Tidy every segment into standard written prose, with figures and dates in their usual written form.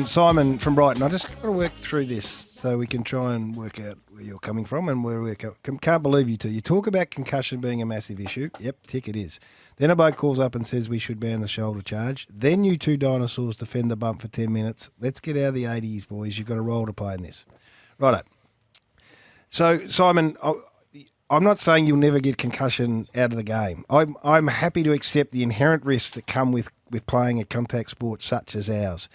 Simon from Brighton, I just got to work through this so we can try and work out where you're coming from and where we're can't believe you two. You talk about concussion being a massive issue. Yep, tick it is. Then a bloke calls up and says we should ban the shoulder charge. Then you two dinosaurs defend the bump for 10 minutes. Let's get out of the 80s, boys. You've got a role to play in this. Righto. So, Simon, I'm not saying you'll never get concussion out of the game. I'm happy to accept the inherent risks that come with playing a contact sport such as ours.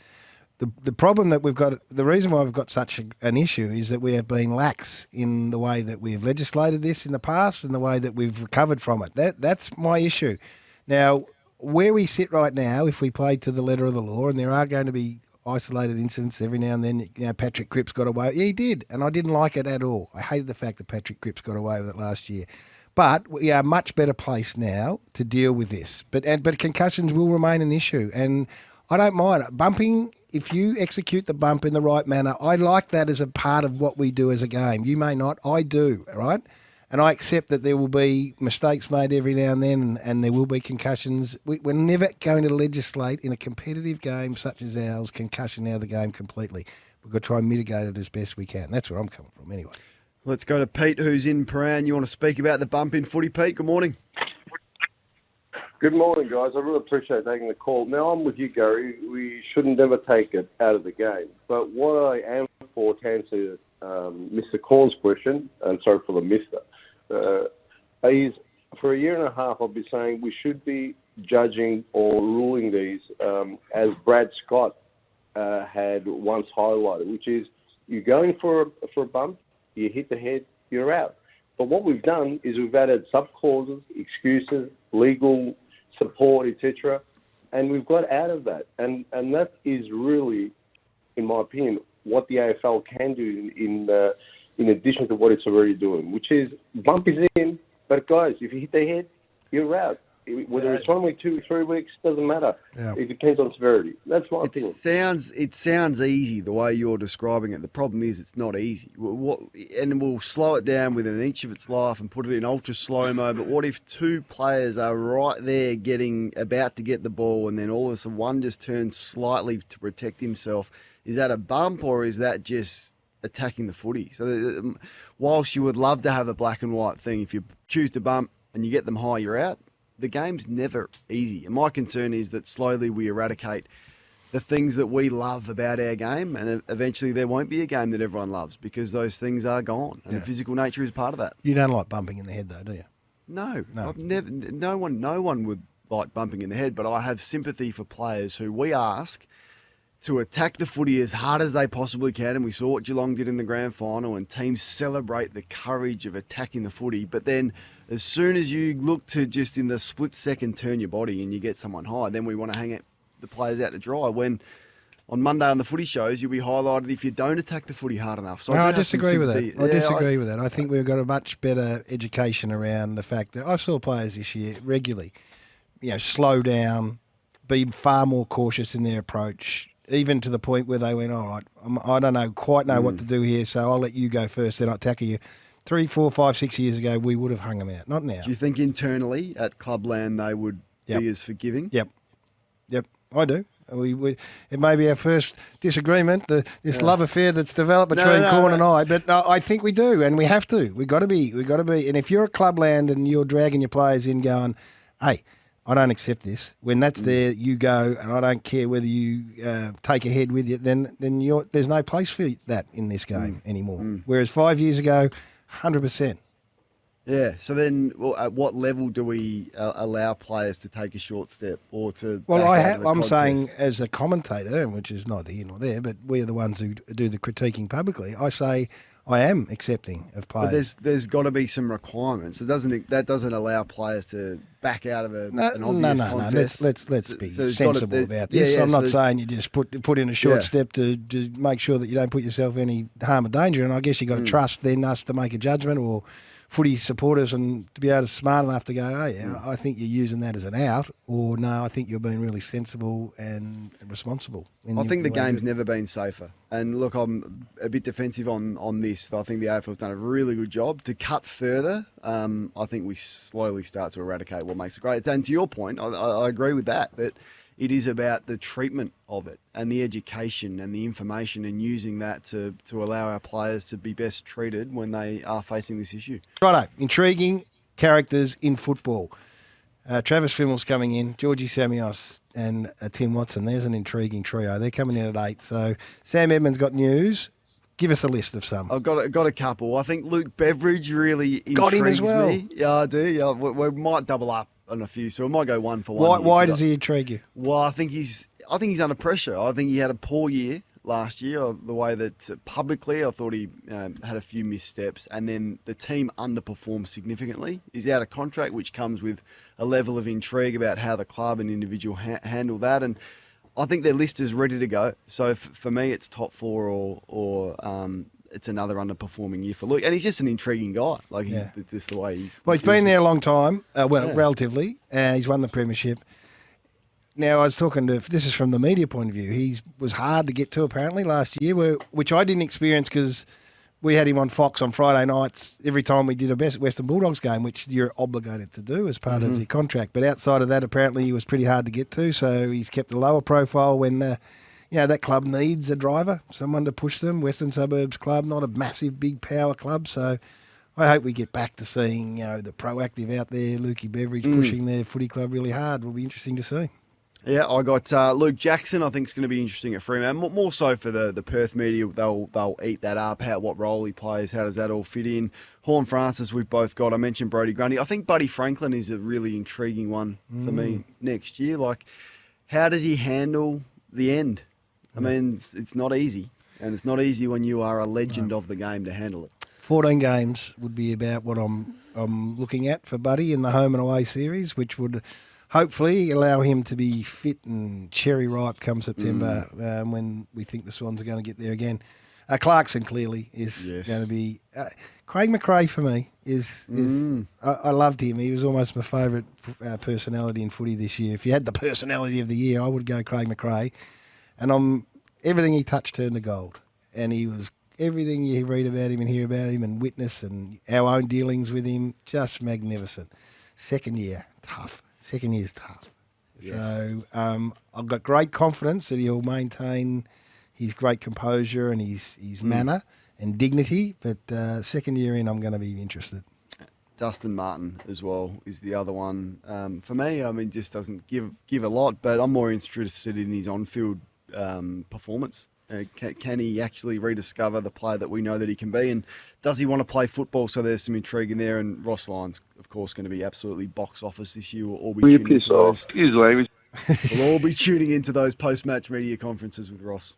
The problem that we've got, the reason why we've got such an issue is that we have been lax in the way that we've legislated this in the past and the way that we've recovered from it. That's my issue. Now, where we sit right now, if we play to the letter of the law, and there are going to be isolated incidents every now and then, Patrick Cripps got away. Yeah, he did, and I didn't like it at all. I hated the fact that Patrick Cripps got away with it last year. But we are much better placed now to deal with this. But concussions will remain an issue, and I don't mind bumping. If you execute the bump in the right manner, I like that as a part of what we do as a game. You may not, I do, right? And I accept that there will be mistakes made every now and then, and there will be concussions. We're never going to legislate in a competitive game such as ours concussion out of the game completely. We've got to try and mitigate it as best we can. That's where I'm coming from anyway. Let's go to Pete, who's in Paran. You want to speak about the bump in footy, Pete? Good morning. Good morning, guys. I really appreciate taking the call. Now, I'm with you, Gary. We shouldn't never take it out of the game. But what I am for, to answer Mr. Corn's question, and sorry for the mister, is for a year and a half I've been saying we should be judging or ruling these as Brad Scott had once highlighted, which is you're going for a bump, you hit the head, you're out. But what we've done is we've added sub-clauses, excuses, legal support, etc., and we've got out of that. And that is really, in my opinion, what the AFL can do in addition to what it's already doing, which is bump is in, but guys, if you hit the head, you're out. Whether it's 1 week, 2 weeks, 3 weeks, doesn't matter. Yeah. It depends on severity. That's my opinion. It sounds easy the way you're describing it. The problem is it's not easy. And we'll slow it down within an inch of its life and put it in ultra slow-mo. But what if two players are right there about to get the ball, and then all of a sudden one just turns slightly to protect himself? Is that a bump, or is that just attacking the footy? So whilst you would love to have a black and white thing, if you choose to bump and you get them high, you're out. The game's never easy. And my concern is that slowly we eradicate the things that we love about our game, and eventually there won't be a game that everyone loves because those things are gone, and the physical nature is part of that. You don't like bumping in the head though, do you? No. I've never. No one would like bumping in the head, but I have sympathy for players who we ask to attack the footy as hard as they possibly can, and we saw what Geelong did in the grand final, and teams celebrate the courage of attacking the footy, but then as soon as you look to just in the split second turn your body and you get someone high, then we want to hang the players out to dry. When on Monday on the footy shows, you'll be highlighted if you don't attack the footy hard enough. So I disagree with that. I disagree with that. I think we've got a much better education around the fact that I saw players this year regularly, slow down, be far more cautious in their approach, even to the point where they went, all right, I don't quite know what to do here, so I'll let you go first, then I'll tackle you. 3, 4, 5, 6 years ago, we would have hung them out. Not now. Do you think internally at Clubland they would be as forgiving? Yep, I do. It may be our first disagreement, this love affair that's developed between Corn and I, but I think we do, and we have to. We've got to be. And if you're at Clubland and you're dragging your players in going, hey, I don't accept this. When that's there, you go, and I don't care whether you take a head with you, then there's no place for that in this game anymore. Whereas 5 years ago, 100%. Yeah. So then, at what level do we allow players to take a short step or to? Well, I'm saying as a commentator, which is neither here nor there, but we are the ones who do the critiquing publicly. I say I am accepting of players. But there's got to be some requirements. That doesn't allow players to back out of an obvious contest. Let's be sensible about this. I'm not saying you just put in a short step to make sure that you don't put yourself in any harm or danger. And I guess you got to trust then us to make a judgment, or footy supporters, and to be able to smart enough to go, oh yeah, I think you're using that as an out, or no, I think you're being really sensible and responsible. I think the game's never been safer. And look, I'm a bit defensive on this. I think the AFL's done a really good job to cut further. I think we slowly start to eradicate what makes it great. And to your point, I agree with that it is about the treatment of it and the education and the information and using that to allow our players to be best treated when they are facing this issue. Righto, intriguing characters in football. Travis Fimmel's coming in, Georgie Samios and Tim Watson. There's an intriguing trio. They're coming in at 8. So Sam Edmonds got news. Give us a list of some. I've got a couple. I think Luke Beveridge really intrigues Got him as well. me. Yeah, I do. Yeah, we might double up on a few, so we might go one for one. Why does he intrigue you? Well, I think he's under pressure. I think he had a poor year last year. The way that publicly, I thought he had a few missteps, and then the team underperformed significantly. He's out of contract, which comes with a level of intrigue about how the club and individual handle that. And I think their list is ready to go. So for me, it's top 4 or it's another underperforming year for Luke. And he's just an intriguing guy. Like, just the way he... Well, he's been there a long time, relatively. He's won the premiership. Now, I was talking to... This is from the media point of view. He was hard to get to, apparently, last year, which I didn't experience because we had him on Fox on Friday nights every time we did a Western Bulldogs game, which you're obligated to do as part of your contract. But outside of that, apparently, he was pretty hard to get to, so he's kept a lower profile when that club needs a driver, someone to push them. Western Suburbs club, not a massive, big power club. So I hope we get back to seeing, the proactive out there, Lukey Beveridge pushing their footy club really hard. Will be interesting to see. Yeah, I got Luke Jackson. I think is going to be interesting at Fremantle. More so for the Perth media, they'll eat that up. What role he plays, how does that all fit in? Horn Francis, we've both got. I mentioned Brodie Grundy. I think Buddy Franklin is a really intriguing one for me next year. Like, how does he handle the end? I mean, it's not easy, and it's not easy when you are a legend of the game to handle it. 14 games would be about what I'm looking at for Buddy in the home and away series, which would hopefully allow him to be fit and cherry ripe come September when we think the Swans are going to get there again. Clarkson clearly is going to be... Craig McRae for me is I loved him. He was almost my favourite personality in footy this year. If you had the personality of the year, I would go Craig McRae. And everything he touched turned to gold. And he was... Everything you read about him and hear about him and witness and our own dealings with him, just magnificent. Second year, tough. Second year's tough. Yes. So I've got great confidence that he'll maintain his great composure and his manner and dignity. But second year in, I'm going to be interested. Dustin Martin as well is the other one. For me, I mean, just doesn't give a lot, but I'm more interested in his on-field performance. Can he actually rediscover the player that we know that he can be? And does he want to play football? So there's some intrigue in there. And Ross Lyon's, of course, going to be absolutely box office this year. We'll all be tuning into those. Excuse language. We'll all be tuning into those post-match media conferences with Ross.